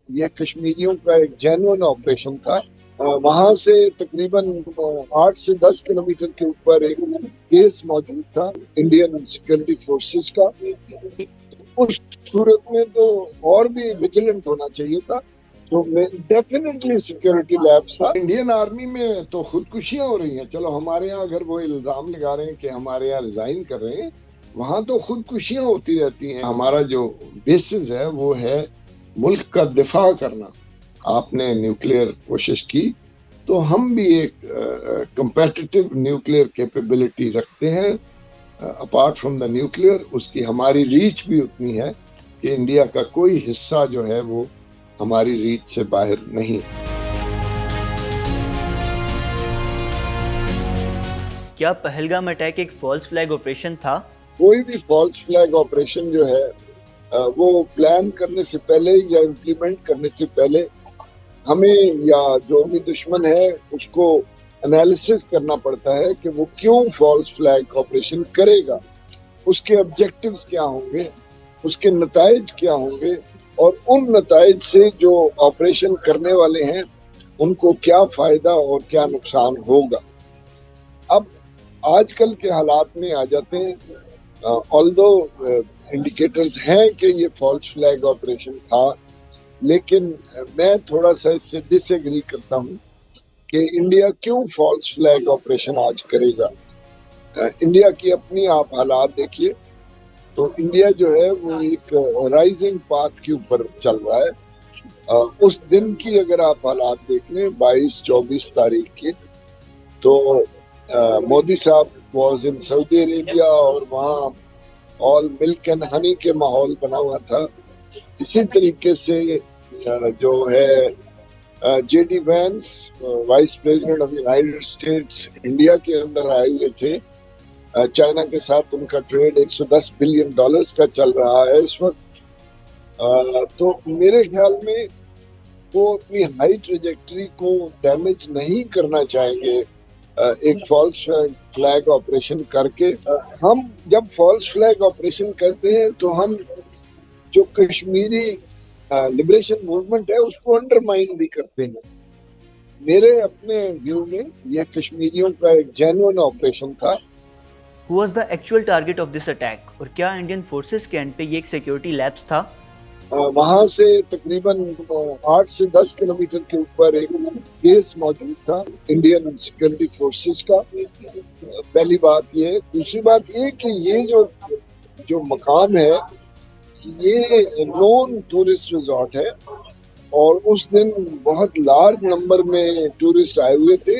یہ کشمیریوں کا ایک جینوئن آپریشن تھا۔ وہاں سے تقریباً 8 سے 10 کلومیٹر کے اوپر ایک بیس موجود تھا انڈین سیکورٹی فورسز کا۔ اس صورت میں تو اور بھی ویجیلنٹ ہونا چاہیے تھا، تو ڈیفینیٹلی سیکورٹی لیبس تھا۔ انڈین آرمی میں تو خودکشیاں ہو رہی ہیں، چلو ہمارے ہاں اگر وہ الزام لگا رہے ہیں کہ ہمارے یہاں ریزائن کر رہے ہیں، وہاں تو خودکشیاں ہوتی رہتی ہیں۔ ہمارا جو بیسز ہے وہ ہے ملک کا دفاع کرنا۔ آپ نے نیوکلیئر کوشش کی تو ہم بھی ایک کمپیٹیٹو نیوکلیئر کیپیبلٹی رکھتے ہیں۔ اپارٹ فرام دا نیوکلیئر، اس کی ہماری ریچ بھی اتنی ہے کہ انڈیا کا کوئی حصہ جو ہے وہ ہماری ریچ سے باہر نہیں۔ کیا پہلگام اٹیک ایک فالس فلیگ آپریشن تھا؟ کوئی بھی فالس فلیگ آپریشن جو ہے وہ پلان کرنے سے پہلے یا امپلیمنٹ کرنے سے پہلے ہمیں یا جو بھی دشمن ہے اس کو انالیسس کرنا پڑتا ہے کہ وہ کیوں فالس فلیگ آپریشن کرے گا، اس کے آبجیکٹیوز کیا ہوں گے، اس کے نتائج کیا ہوں گے، اور ان نتائج سے جو آپریشن کرنے والے ہیں ان کو کیا فائدہ اور کیا نقصان ہوگا۔ اب آج کل کے حالات میں آ جاتے ہیں، آلدو انڈیکیٹرز ہیں کہ یہ فالس فلیگ آپریشن تھا، لیکن میں تھوڑا سا اس سے ڈس ایگری کرتا ہوں کہ انڈیا کیوں فالس فلیگ آپریشن آج کرے گا۔ انڈیا کی اپنی آپ حالات دیکھیے تو انڈیا جو ہے وہ ایک رائزنگ پاتھ کے اوپر چل رہا ہے۔ اس دن کی اگر آپ حالات دیکھ لیں 22-24 تاریخ کی، تو مودی صاحب واز ان سعودی عربیہ اور وہاں آل ملک اینڈ ہنی کے ماحول بنا ہوا تھا۔ اسی طریقے سے جو ہے J D Vance vice president of United States India کے اندر آئے ہوئے تھے۔ چائنا کے ساتھ ان کا ٹریڈ $110 بلین کا چل رہا ہے اس وقت۔ تو میرے خیال میں وہ اپنی ہائی ٹریجیکٹری کو ڈیمیج نہیں کرنا چاہیں گے ایک فالس فلیگ آپریشن کر کے۔ ہم جب فالس فلیگ آپریشن کرتے ہیں تو ہم جو کشمیری لبریشن موومنٹ ہے اس کو انڈرمائن بھی کرتے ہیں۔ میرے اپنے ویو میں یہ کشمیریوں کا ایک جینوئن آپریشن تھا۔ Who was the actual target of this attack؟ اور کیا انڈین فورسز کے اینڈ پہ یہ ایک سیکیورٹی لیبس تھا؟ وہاں سے تقریباً 8 سے 10 کلومیٹر کے اوپر ایک بیس موجود تھا انڈین سیکورٹی فورسز کا۔ پہلی بات یہ، دوسری بات یہ کہ یہ جو مقام ہے یہ نون ٹورسٹ ریزورٹ ہے، اور اس دن بہت لارج نمبر میں ٹورسٹ آئے ہوئے تھے،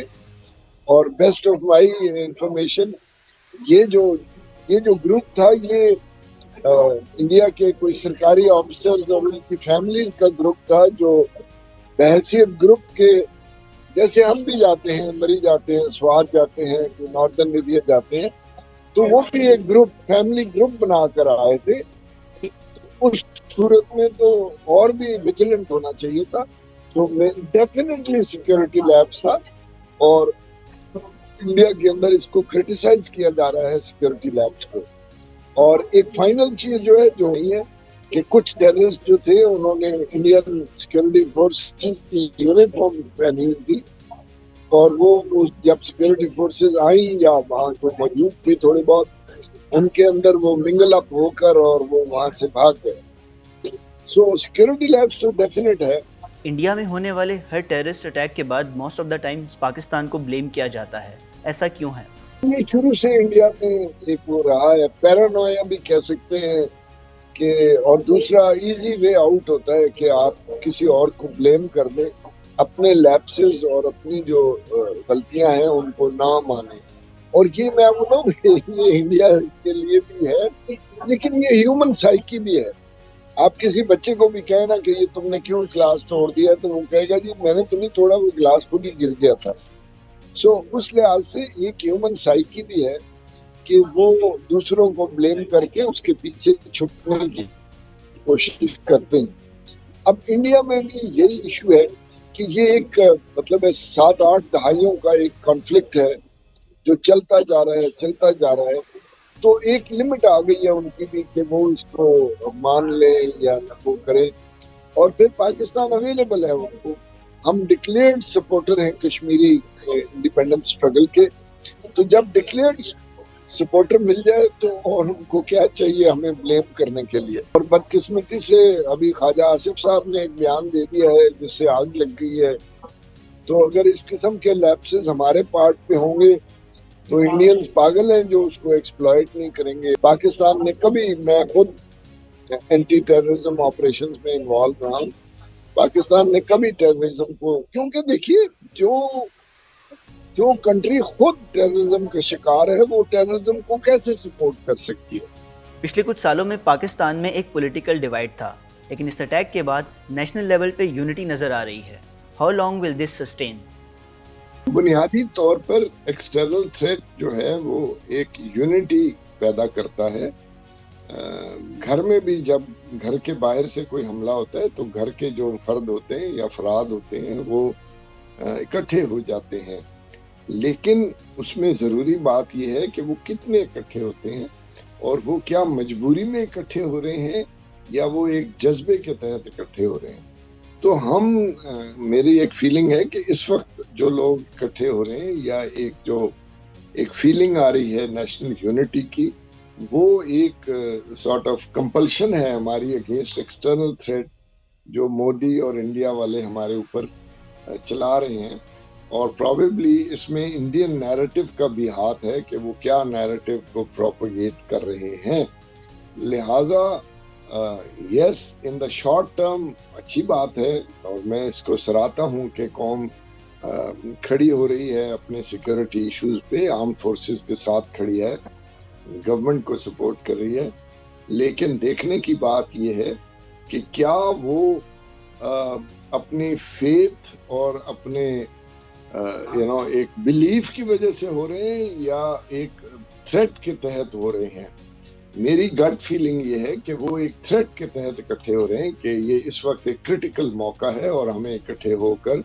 اور بیسٹ آف مائی انفارمیشن یہ جو گروپ تھا یہ انڈیا کے کوئی سرکاری آفیسرز اور ان کی فیملیز کا گروپ تھا، جو بحیثیت گروپ کے جیسے ہم بھی جاتے ہیں، مری جاتے ہیں، سوات جاتے ہیں، ناردرن ایریا جاتے ہیں، تو وہ بھی ایک گروپ فیملی گروپ بنا کر آئے تھے۔ اس صورت میں تو اور بھی ویجیلنٹ ہونا چاہیے تھا، تو ڈیفینیٹلی سیکورٹی لیبس تھا، اور انڈیا کے اندر اس کو کرٹیسائز کیا جا رہا ہے سیکورٹی لیبس کو۔ اور ایک فائنل چیز جو نہیں ہے کہ کچھ ٹیررسٹ جو تھے انہوں نے انڈین سیکورٹی فورسز کی یونیفارم پہنی ہوئی تھی، اور وہ جب سیکورٹی فورسز آئیں یا وہاں جو موجود تھی تھوڑے بہت، ان کے اندر وہ منگل اپ ہو کر اور وہ وہاں سے بھاگ گئے۔ سو سیکورٹی لیبس تو ڈیفینیٹ ہے۔ انڈیا میں ہونے والے ہر ٹیررسٹ اٹیک کے بعد most of the time Pakistan کو بلیم کیا جاتا ہے، ایسا کیوں ہے؟ یہ شروع سے انڈیا میں ایک وہ رہا ہے، پیرانویا بھی کہہ سکتے ہیں کہ، اور دوسرا ایزی وے آؤٹ ہوتا ہے کہ آپ کسی اور کو بلیم کر دیں، اپنے لیپسز اور اپنی جو غلطیاں ہیں ان کو نہ مانیں۔ اور یہ میں بتاؤں یہ انڈیا کے لیے بھی ہے، لیکن یہ ہیومن سائیکی بھی ہے۔ آپ کسی بچے کو بھی کہیں نا کہ یہ تم نے کیوں گلاس توڑ دیا، تو وہ کہے گا جی میں نے تو نہیں توڑا، وہ گلاس خود ہی گر گیا تھا۔ سو اس لحاظ سے ایک ہیومن سائیکی بھی ہے کہ وہ دوسروں کو بلیم کر کے اس کے پیچھے چھپنے کی کوشش کرتے ہیں۔ اب انڈیا میں بھی یہی ایشو ہے کہ یہ ایک مطلب 7-8 دہائیوں کا ایک کانفلکٹ ہے جو چلتا جا رہا ہے، تو ایک لمٹ آ گئی ہے ان کی بھی کہ وہ اس کو مان لیں یا نہ وہ کریں۔ اور پھر پاکستان اویلیبل ہے ان کو. ہم ڈکلیئرڈ سپورٹر ہیں کشمیری انڈیپینڈنس اسٹرگل کے. تو جب ڈکلیئرڈ سپورٹر مل جائے تو اور ان کو کیا چاہیے ہمیں بلیم کرنے کے لیے. اور بدقسمتی سے ابھی خواجہ آصف صاحب نے ایک بیان دے دیا ہے جس سے آگ لگ گئی ہے. تو اگر اس قسم کے لیپسز ہمارے پارٹ پہ ہوں گے تو انڈینز پاگل ہیں جو اس کو ایکسپلائٹ نہیں کریں گے. پاکستان نے کبھی، میں خود اینٹی ٹیررزم آپریشنز میں انوالو رہا ہوں، پاکستان نے کبھی ٹیررزم کو، کیونکہ دیکھیے جو کنٹری خود ٹیررزم کا شکار ہے وہ ٹیررزم کو کیسے سپورٹ کر سکتی ہے. پچھلے کچھ سالوں میں پاکستان میں ایک پولیٹیکل ڈیوائڈ تھا، لیکن اس اٹیک کے بعد نیشنل لیول پہ یونٹی نظر آ رہی ہے. How long will this sustain? بنیادی طور پر ایکسٹرنل تھریٹ جو ہے وہ ایک یونٹی پیدا کرتا ہے. گھر میں بھی جب گھر کے باہر سے کوئی حملہ ہوتا ہے تو گھر کے جو فرد ہوتے ہیں یا افراد ہوتے ہیں وہ اکٹھے ہو جاتے ہیں، لیکن اس میں ضروری بات یہ ہے کہ وہ کتنے اکٹھے ہوتے ہیں اور وہ کیا مجبوری میں اکٹھے ہو رہے ہیں یا وہ ایک جذبے کے تحت اکٹھے ہو رہے ہیں. تو میری ایک فیلنگ ہے کہ اس وقت جو لوگ اکٹھے ہو رہے ہیں یا ایک فیلنگ آ رہی ہے نیشنل یونٹی کی، وہ ایک سارٹ آف کمپلشن ہے ہماری اگینسٹ ایکسٹرنل تھریٹ جو مودی اور انڈیا والے ہمارے اوپر چلا رہے ہیں. اور پروبیبلی اس میں انڈین نیریٹو کا بھی ہاتھ ہے کہ وہ کیا نیریٹو کو پروپیگیٹ کر رہے ہیں. لہٰذا یس ان دا شارٹ ٹرم اچھی بات ہے اور میں اس کو سراہتا ہوں کہ قوم کھڑی ہو رہی ہے اپنے سیکورٹی ایشوز پہ، آرم فورسز کے ساتھ کھڑی ہے، گورنمنٹ کو سپورٹ کر رہی ہے. لیکن دیکھنے کی بات یہ ہے کہ کیا وہ اپنی فیتھ اور اپنے ایک بلیف کی وجہ سے ہو رہے ہیں یا ایک تھریٹ کے تحت ہو رہے ہیں. میری گٹ فیلنگ یہ ہے کہ وہ ایک تھریٹ کے تحت اکٹھے ہو رہے ہیں کہ یہ اس وقت ایک کرٹیکل موقع ہے اور ہمیں اکٹھے ہو کر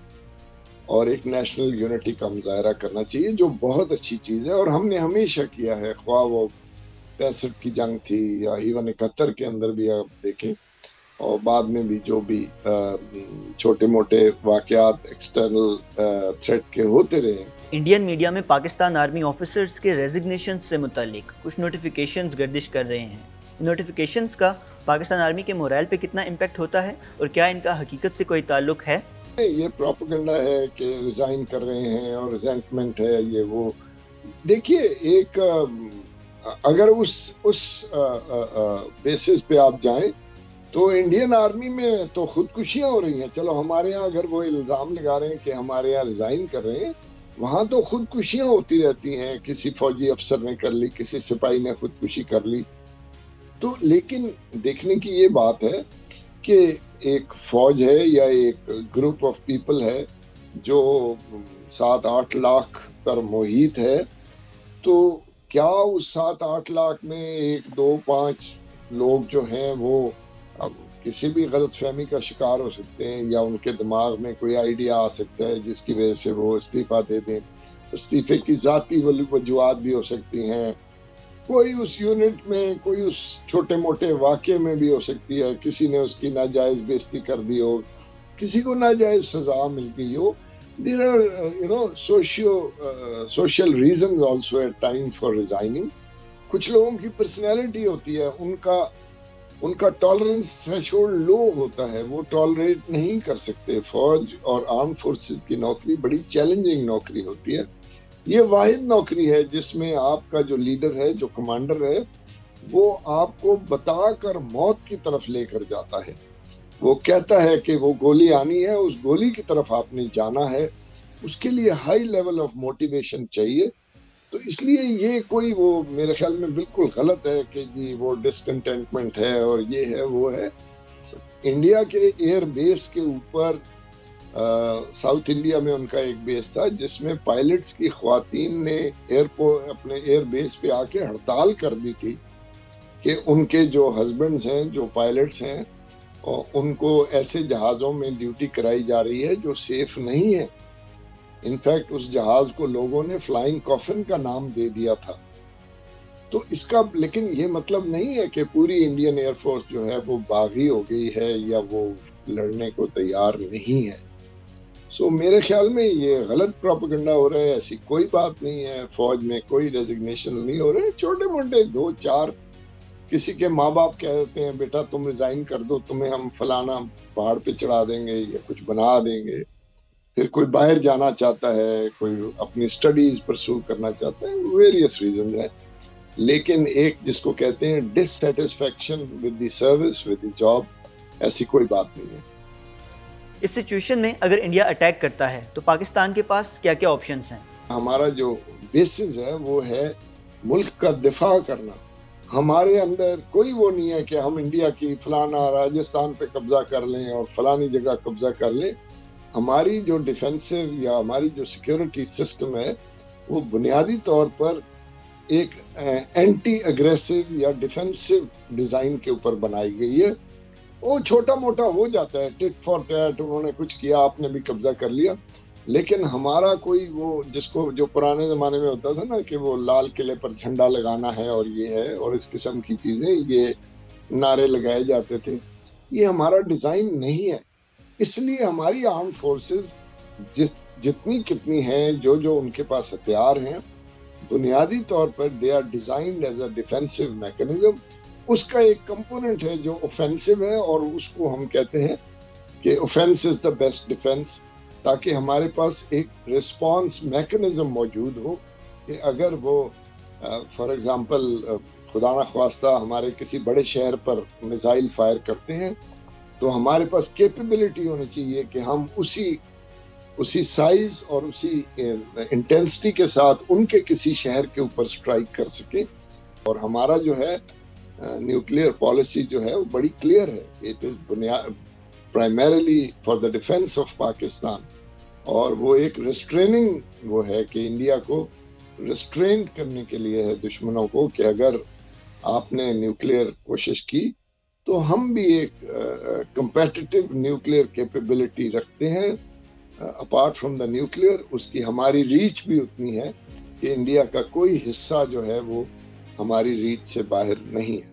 اور ایک نیشنل یونٹی کا مظاہرہ کرنا چاہیے، جو بہت اچھی چیز ہے اور ہم نے ہمیشہ کیا ہے، خواہ وہ 65 کی جنگ تھی یا ایون 71 کے اندر بھی آپ دیکھیں، اور بعد میں بھی جو بھی چھوٹے موٹے واقعات ایکسٹرنل تھریٹ کے ہوتے رہے. انڈین میڈیا میں پاکستان آرمی آفیسرز کے ریزگنیشن سے متعلق کچھ نوٹیفیکیشنز گردش کر رہے ہیں. ان نوٹیفیکیشنز کا پاکستان آرمی کے مورائل پہ کتنا امپیکٹ ہوتا ہے اور کیا ان کا حقیقت سے کوئی تعلق ہے؟ یہ پروپیگنڈا ہے کہ ریزائن کر رہے ہیں اور ریزنٹمنٹ ہے یہ وہ. دیکھیے ایک اگر اس بیسس پہ آپ جائیں تو انڈین آرمی میں تو خودکشیاں ہو رہی ہیں. چلو ہمارے ہاں اگر وہ الزام لگا رہے ہیں کہ ہمارے ہاں ریزائن کر رہے ہیں، وہاں تو خودکشیاں ہوتی رہتی ہیں، کسی فوجی افسر نے کر لی، کسی سپاہی نے خودکشی کر لی. تو لیکن دیکھنے کی یہ بات ہے کہ ایک فوج ہے یا ایک گروپ آف پیپل ہے جو 7-8 لاکھ پر محیط ہے، تو کیا اس 7-8 لاکھ میں 1-2-5 لوگ جو ہیں وہ کسی بھی غلط فہمی کا شکار ہو سکتے ہیں یا ان کے دماغ میں کوئی آئیڈیا آ سکتا ہے جس کی وجہ سے وہ استعفیٰ دے دیں. استعفے کی ذاتی وجوہات بھی ہو سکتی ہیں، کوئی اس یونٹ میں کوئی اس چھوٹے موٹے واقعے میں بھی ہو سکتی ہے، کسی نے اس کی ناجائز بےزتی کر دی ہو، کسی کو ناجائز سزا مل گئی ہو. There are social reasons also at time for resigning. کچھ لوگوں کی پرسنالٹی ہوتی ہے، ان کا ٹالرنس تھریشولڈ لو ہوتا ہے، وہ ٹالریٹ نہیں کر سکتے. فوج اور آرم فورسز کی نوکری بڑی چیلنجنگ نوکری ہوتی ہے. یہ واحد نوکری ہے جس میں آپ کا جو لیڈر ہے، جو کمانڈر ہے، وہ آپ کو بتا کر موت کی طرف لے کر جاتا ہے. وہ کہتا ہے کہ وہ گولی آنی ہے، اس گولی کی طرف آپ نے جانا ہے. اس کے لیے ہائی لیول آف موٹیویشن چاہیے. تو اس لیے یہ کوئی وہ میرے خیال میں بالکل غلط ہے کہ جی وہ ڈسکنٹینٹمنٹ ہے اور یہ ہے وہ ہے. انڈیا کے ایئر بیس کے اوپر ساؤتھ انڈیا میں ان کا ایک بیس تھا جس میں پائلٹس کی خواتین نے اپنے ایئر بیس پہ آ کے ہڑتال کر دی تھی کہ ان کے جو ہسبینڈز ہیں، جو پائلٹس ہیں، ان کو ایسے جہازوں میں ڈیوٹی کرائی جا رہی ہے جو سیف نہیں ہے. انفیکٹ اس جہاز کو لوگوں نے فلائنگ کافن کا نام دے دیا تھا. تو اس کا لیکن یہ مطلب نہیں ہے کہ پوری انڈین ایئر فورس جو ہے وہ باغی ہو گئی ہے یا وہ لڑنے کو تیار نہیں ہے. سو میرے خیال میں یہ غلط پروپیگنڈا ہو رہا ہے. ایسی کوئی بات نہیں ہے. فوج میں کوئی ریزگنیشن نہیں ہو رہے. چھوٹے موٹے 2-4 کسی کے ماں باپ کہہ دیتے ہیں بیٹا تم ریزائن کر دو, تمہیں ہم فلانا پہاڑ پہ چڑھا دیں گے یا کچھ بنا دیں گے. پھر کوئی باہر جانا چاہتا ہے, کوئی اپنی اسٹڈیز پرسو کرنا چاہتا ہے, ویریس ریزنز ہیں. لیکن ایک جس کو کہتے ہیں dissatisfaction with the service with the job, ایسی کوئی بات نہیں ہے. اس سچویشن میں اگر انڈیا اٹیک کرتا ہے تو پاکستان کے پاس کیا کیا آپشنز ہیں؟ ہمارا جو بیسز ہے وہ ہے ملک کا دفاع کرنا. ہمارے اندر کوئی وہ نہیں ہے کہ ہم انڈیا کی فلانا راجستھان پہ قبضہ کر لیں اور فلانی جگہ قبضہ کر لیں. ہماری جو ڈیفینسو یا ہماری جو سیکیورٹی سسٹم ہے وہ بنیادی طور پر ایک اینٹی اگریسو یا ڈیفینسو ڈیزائن کے اوپر بنائی گئی ہے. وہ چھوٹا موٹا ہو جاتا ہے, ٹٹ فار ٹیٹ, انہوں نے کچھ کیا آپ نے بھی قبضہ کر لیا. لیکن ہمارا کوئی وہ جس کو جو پرانے زمانے میں ہوتا تھا نا کہ وہ لال قلعے پر جھنڈا لگانا ہے اور یہ ہے اور اس قسم کی چیزیں, یہ نعرے لگائے جاتے تھے, یہ ہمارا ڈیزائن نہیں ہے. اس لیے ہماری آرمڈ فورسز جتنی کتنی ہیں, جو ان کے پاس ہتھیار ہیں, بنیادی طور پر they are designed as a defensive mechanism. اس کا ایک کمپوننٹ ہے جو اوفینسو ہے اور اس کو ہم کہتے ہیں کہ offence is the best defence, تاکہ ہمارے پاس ایک رسپانس میکینزم موجود ہو کہ اگر وہ فار ایگزامپل خدا نخواستہ ہمارے کسی بڑے شہر پر میزائل فائر کرتے ہیں تو ہمارے پاس کیپیبلٹی ہونی چاہیے کہ ہم اسی سائز اور اسی انٹینسٹی کے ساتھ ان کے کسی شہر کے اوپر سٹرائک کر سکیں. اور ہمارا جو ہے نیوکلیئر پالیسی جو ہے وہ بڑی کلیئر ہے. It is primarily for the defence of Pakistan, اور وہ ایک ریسٹریننگ وہ ہے کہ انڈیا کو ریسٹرینڈ کرنے کے لیے ہے دشمنوں کو کہ اگر آپ نے نیوکلیئر کوشش کی تو ہم بھی ایک کمپیٹیٹو نیوکلیئر کیپیبلٹی رکھتے ہیں. اپارٹ فرام دا نیوکلیئر اس کی ہماری ریچ بھی اتنی ہے کہ انڈیا کا کوئی حصہ جو ہے وہ ہماری ریچ سے باہر نہیں ہے.